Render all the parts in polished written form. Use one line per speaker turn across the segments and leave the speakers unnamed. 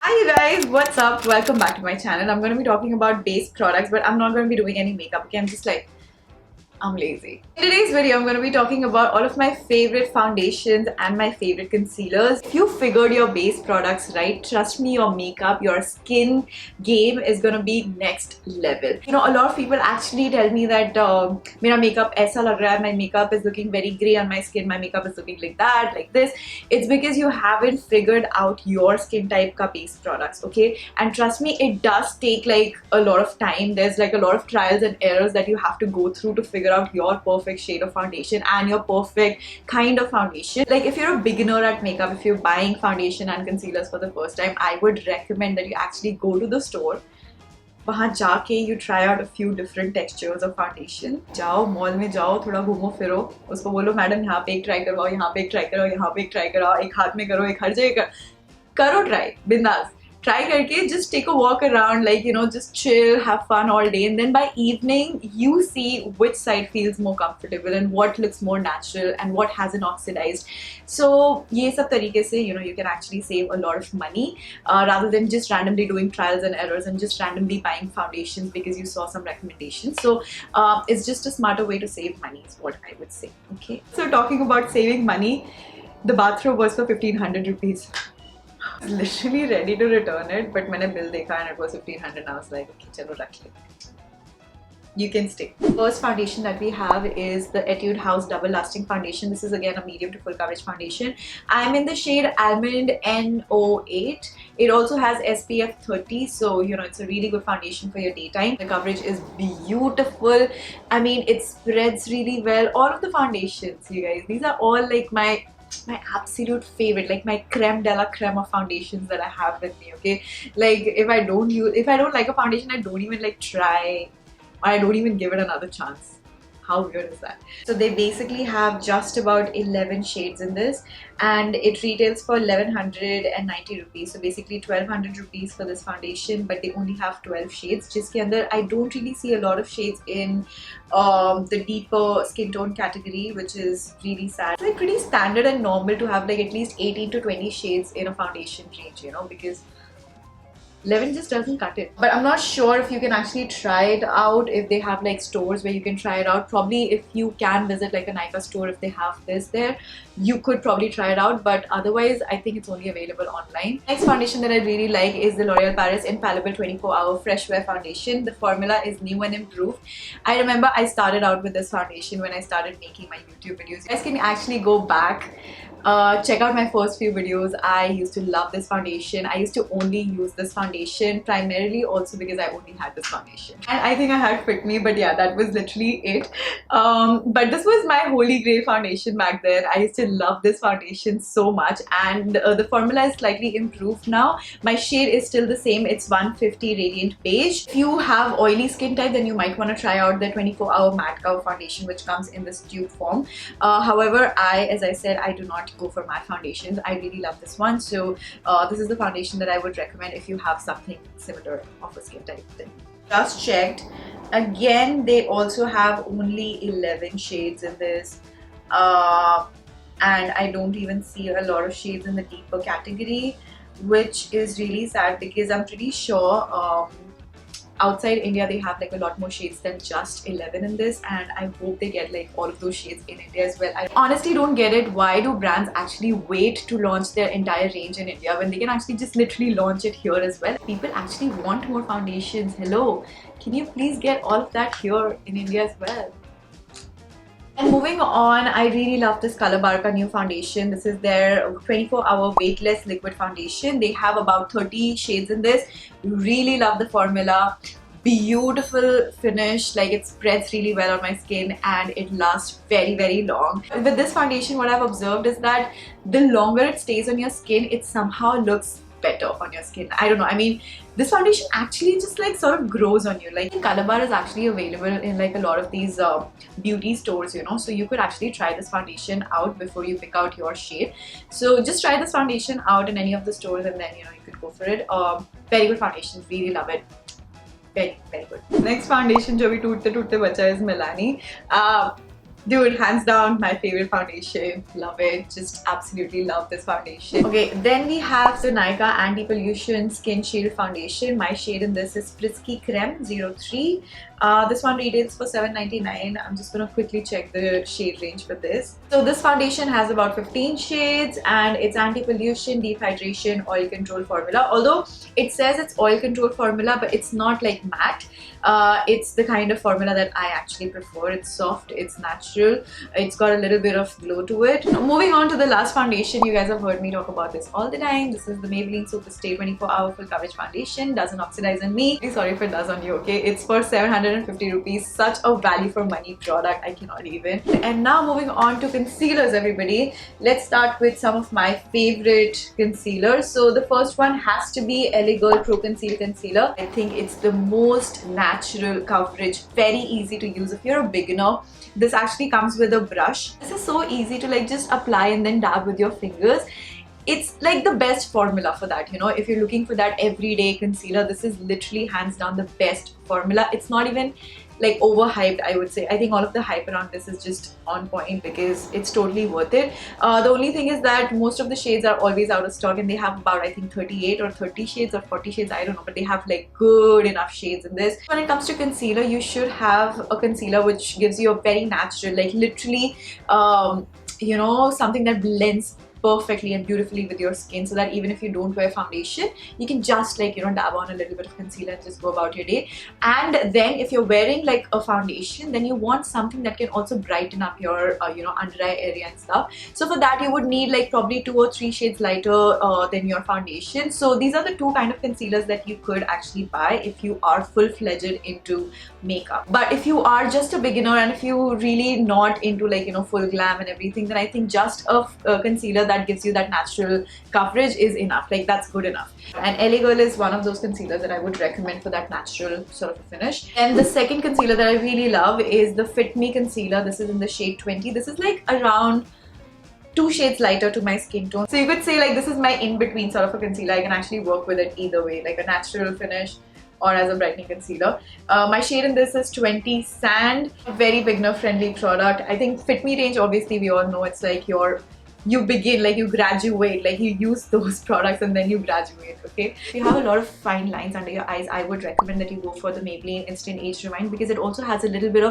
Hi you guys, what's up? Welcome back to my channel. I'm going to be talking about base products, but I'm not going to be doing any makeup. Okay, I'm lazy. In today's video, I'm going to be talking about all of my favorite foundations and my favorite concealers. If you figured your base products right, trust me, your makeup, your skin game is going to be next level. You know, a lot of people actually tell me that मेरा makeup ऐसा लग रहा है, my makeup is looking very grey on my skin, my makeup is looking like that, like this. It's because you haven't figured out your skin type ka base products, okay? And trust me, it does take like a lot of time. There's like a lot of trials and errors that you have to go through to figure out your perfect shade of foundation and your perfect kind of foundation. Like if you're a beginner at makeup, if you're buying foundation and concealers for the first time, I would recommend that you actually go to the store. वहाँ जाके you try out a few different textures of foundation. जाओ mall में जाओ, थोड़ा घूमो फिरो, उसको बोलो मैडम यहाँ पे एक ट्राई करवाओ, यहाँ पे एक ट्राई कराओ, यहाँ पे एक ट्राई कराओ, एक हाथ में करो, एक हर जगह करो ट्राई, बिंदास try करके just take a walk around, like, you know, just chill, have fun all day, and then by evening you see which side feels more comfortable and what looks more natural and what hasn't oxidized. So ये सब तरीके से, you know, you can actually save a lot of money rather than just randomly doing trials and errors and just randomly buying foundations because you saw some recommendations. So it's just a smarter way to save money is what I would say. Okay, so talking about saving money, the bathrobe was for 1500 rupees. I was literally ready to return it, but मैंने bill देखा and it was 1500 and I was like, okay, चलो रख ले. You can stay. First foundation that we have is the Etude House Double Lasting Foundation. This is again a medium to full coverage foundation. I'm in the shade Almond N08. It also has SPF 30, so you know it's a really good foundation for your daytime. The coverage is beautiful. I mean, it spreads really well. All of the foundations, you guys, these are all like my absolute favorite, like my creme de la creme of foundations that I have with me. Okay, like if I don't like a foundation, I don't even like try, or I don't even give it another chance. How weird is that? So they basically have just about 11 shades in this, and it retails for 1190 rupees. So basically 1200 rupees for this foundation, but they only have 12 shades. जिसके अंदर I don't really see a lot of shades in the deeper skin tone category, which is really sad. It's like pretty standard and normal to have like at least 18 to 20 shades in a foundation range, you know, because 11 just doesn't cut it. But I'm not sure if you can actually try it out, if they have like stores where you can try it out. Probably if you can visit like a Nykaa store, if they have this there, you could probably try it out, but otherwise I think it's only available online. Next foundation that I really like is the L'Oreal Paris Infallible 24-Hour Fresh Wear Foundation. The formula is new and improved. I remember I started out with this foundation when I started making my YouTube videos. You guys can actually go back, check out my first few videos. I used to love this foundation. I used to only use this foundation primarily also because I only had this foundation. And I think I had Fit Me, but yeah, that was literally it. But this was my holy grail foundation back then. I used to love this foundation so much, and the formula is slightly improved now. My shade is still the same. It's 150 Radiant Beige. If you have oily skin type, then you might want to try out the 24-Hour Matte Cow foundation, which comes in this tube form. However, as I said, I do not go for matte foundations. I really love this one, so this is the foundation that I would recommend if you have something similar of a skin type. Then just checked again, they also have only 11 shades in this, and I don't even see a lot of shades in the deeper category, which is really sad because I'm pretty sure outside India they have like a lot more shades than just 11 in this, and I hope they get like all of those shades in India as well. I honestly don't get it. Why do brands actually wait to launch their entire range in India when they can actually just literally launch it here as well? People actually want more foundations. Hello, can you please get all of that here in India as well? And moving on, I really love this Color Bar ka new foundation. This is their 24-hour weightless liquid foundation. They have about 30 shades in this. Really love the formula. Beautiful finish, like it spreads really well on my skin and it lasts very, very long. With this foundation, what I've observed is that the longer it stays on your skin, it somehow looks better on your skin. I don't know, I mean, this foundation actually just like sort of grows on you. Like Color Bar is actually available in like a lot of these beauty stores, you know, so you could actually try this foundation out before you pick out your shade. So just try this foundation out in any of the stores and then, you know, you could go for it. Very good foundation, really love it. Very, very good. Next foundation जो भी टूटते टूटते बचा है is Milani. Dude, hands down, my favorite foundation. Love it. Just absolutely love this foundation. Okay, then we have the Nykaa Anti-Pollution Skin Shield Foundation. My shade in this is Frisky Creme 03. This one retails for $7.99. I'm just gonna quickly check the shade range for this. So this foundation has about 15 shades and it's anti-pollution, dehydration, oil control formula. Although it says it's oil control formula, but it's not like matte. It's the kind of formula that I actually prefer. It's soft, it's natural, it's got a little bit of glow to it. Now, moving on to the last foundation, you guys have heard me talk about this all the time. This is the Maybelline Super Stay 24 Hour Full Coverage Foundation. Doesn't oxidize on me. Sorry if it does on you, okay? It's for 750 rupees. Such a value for money product, I cannot even. And now moving on to concealers, everybody. Let's start with some of my favorite concealers. So the first one has to be LA Girl Pro Conceal Concealer. I think it's the most natural coverage, very easy to use if you're a beginner. This actually comes with a brush. This is so easy to like just apply and then dab with your fingers. It's like the best formula for that, you know. If you're looking for that everyday concealer, this is literally hands down the best formula. It's not even like overhyped, I would say. I think all of the hype around this is just on point because it's totally worth it. The only thing is that most of the shades are always out of stock and they have about, I think, 38 or 30 shades or 40 shades, I don't know, but they have like good enough shades in this. When it comes to concealer, you should have a concealer which gives you a very natural, like literally, you know, something that blends perfectly and beautifully with your skin, so that even if you don't wear foundation, you can just like, you know, dab on a little bit of concealer and just go about your day. And then if you're wearing like a foundation, then you want something that can also brighten up your you know, under eye area and stuff. So for that you would need like probably 2 or 3 shades lighter than your foundation. So these are the two kind of concealers that you could actually buy if you are full-fledged into makeup. But if you are just a beginner and if you really not into like, you know, full glam and everything, then I think just a concealer that gives you that natural coverage is enough. Like, that's good enough. And LA Girl is one of those concealers that I would recommend for that natural sort of a finish. And the second concealer that I really love is the Fit Me concealer. This is in the shade 20. This is like around 2 shades lighter to my skin tone. So you could say like this is my in-between sort of a concealer. I can actually work with it either way, like a natural finish or as a brightening concealer. My shade in this is 20 Sand. A very beginner friendly product. I think Fit Me range, obviously we all know it's like you begin, like you graduate, like you use those products and then you graduate, okay? If you have a lot of fine lines under your eyes, I would recommend that you go for the Maybelline Instant Age Rewind because it also has a little bit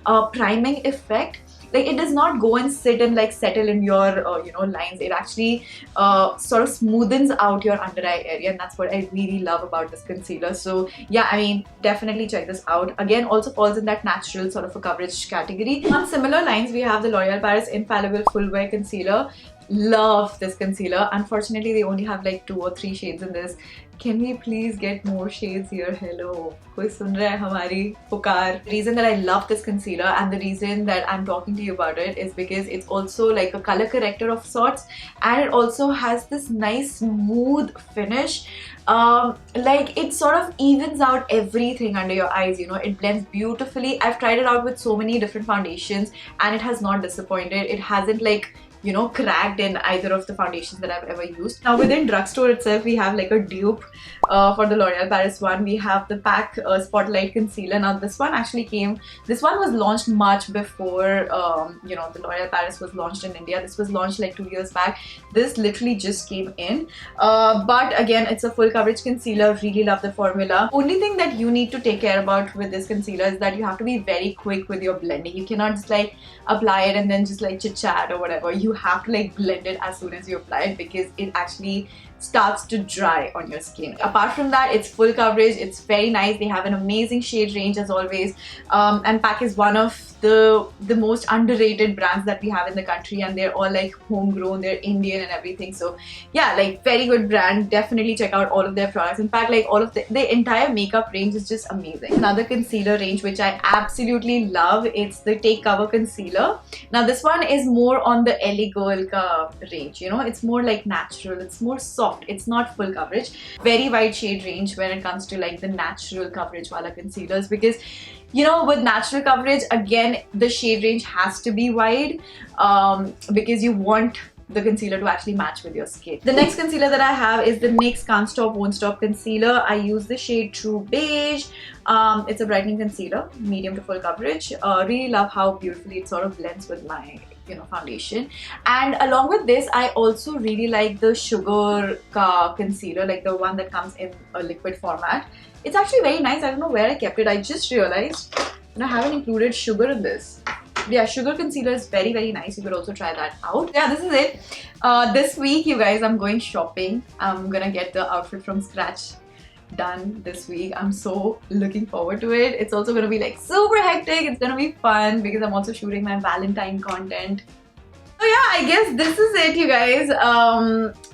of priming effect. Like, it does not go and sit and like settle in your you know, lines. It actually sort of smoothens out your under eye area, and that's what I really love about this concealer. So yeah, I mean, definitely check this out. Again, also falls in that natural sort of a coverage category. On similar lines, we have the L'Oreal Paris Infallible Full Wear Concealer. Love this concealer. Unfortunately, they only have like 2 or 3 shades in this. Can we please get more shades here? Hello, koi sun raha hai hamari pukar? The reason that I love this concealer and the reason that I'm talking to you about it is because it's also like a color corrector of sorts, and it also has this nice smooth finish. Like, it sort of evens out everything under your eyes, you know. It blends beautifully. I've tried it out with so many different foundations and it has not disappointed. It hasn't like, you know, cracked in either of the foundations that I've ever used. Now within Drugstore itself, we have like a dupe for the L'Oreal Paris one. We have the PAC Spotlight Concealer. Now this one actually this one was launched much before you know, the L'Oreal Paris was launched in India. This was launched like 2 years back. This literally just came in. But again, it's a full coverage concealer. Really love the formula. Only thing that you need to take care about with this concealer is that you have to be very quick with your blending. You cannot just like apply it and then just like chit chat or whatever. You have to like blend it as soon as you apply it because it actually starts to dry on your skin. Apart from that, it's full coverage. It's very nice. They have an amazing shade range as always. And PAC is one of the most underrated brands that we have in the country, and they're all like homegrown. They're Indian and everything. So yeah, like very good brand. Definitely check out all of their products. In fact, like all of the entire makeup range is just amazing. Another concealer range which I absolutely love, it's the Take Cover Concealer. Now this one is more on the LA Girl ka range, you know. It's more like natural. It's more soft. It's not full coverage. Very wide shade range when it comes to like the natural coverage wala concealers, because you know, with natural coverage, again, the shade range has to be wide because you want the concealer to actually match with your skin. The next concealer that I have is the NYX Can't Stop Won't Stop concealer. I use the shade True Beige. It's a brightening concealer, medium to full coverage. Really love how beautifully it sort of blends with my foundation. And along with this, I also really like the Sugar concealer, like the one that comes in a liquid format. It's actually very nice. I don't know where I kept it. I just realized I haven't included Sugar in this. Yeah, Sugar concealer is very, very nice. You could also try that out. Yeah, this is it. This week, you guys, I'm going shopping. I'm gonna get the outfit from scratch done this week. I'm so looking forward to it. It's also gonna be like super hectic. It's gonna be fun because I'm also shooting my Valentine content. So yeah, I guess this is it, you guys.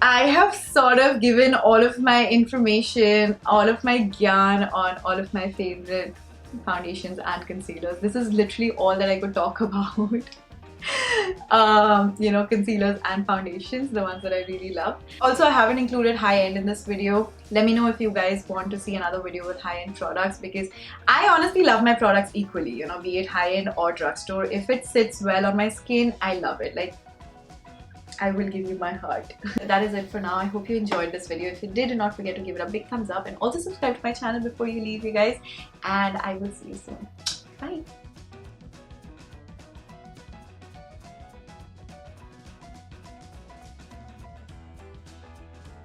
I have sort of given all of my information, all of my gyan on all of my favorite foundations and concealers. This is literally all that I could talk about. Concealers and foundations, the ones that I really love. Also, I haven't included high-end in this video. Let me know if you guys want to see another video with high-end products, because I honestly love my products equally, be it high-end or drugstore. If it sits well on my skin, I love it. Like, I will give you my heart. That is it for now. I hope you enjoyed this video. If you did, do not forget to give it a big thumbs up and also subscribe to my channel before you leave, you guys. And I will see you soon. Bye.